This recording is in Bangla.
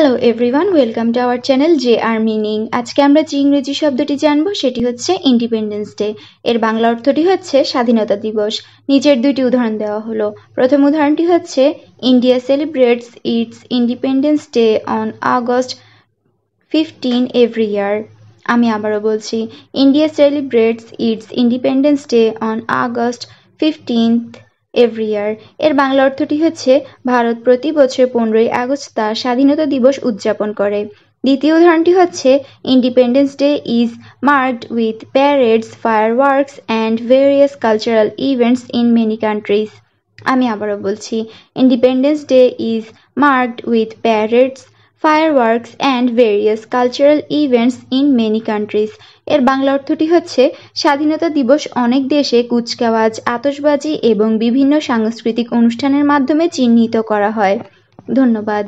Hello everyone, welcome to our channel J R meaning. আজকে আমরা যে ইংরেজি শব্দটি জানবো সেটি হচ্ছে ইন্ডিপেন্ডেন্স ডে। এর বাংলা অর্থটি হচ্ছে স্বাধীনতা দিবস। নিচের দুইটি উদাহরণ দেওয়া হলো। প্রথম উদাহরণটি হচ্ছে India celebrates its independence day on August 15 every year. আমি আবারও বলছি, India celebrates its independence day on August 15th every year. এর বাংলা অর্থটি হচ্ছে ভারত প্রতি বছর 15ই আগস্ট তার স্বাধীনতা দিবস উদযাপন করে। দ্বিতীয় উদাহরণটি হচ্ছে independence day is marked with parades, fireworks and various cultural events in many countries. আমি আবারও বলছি, independence day is marked with parades, fireworks and various cultural events in many countries। এর বাংলা অর্থটি হচ্ছে স্বাধীনতা দিবস অনেক দেশে কুচকাওয়াজ, আতশবাজি এবং বিভিন্ন সাংস্কৃতিক অনুষ্ঠানের মাধ্যমে চিহ্নিত করা হয়। ধন্যবাদ।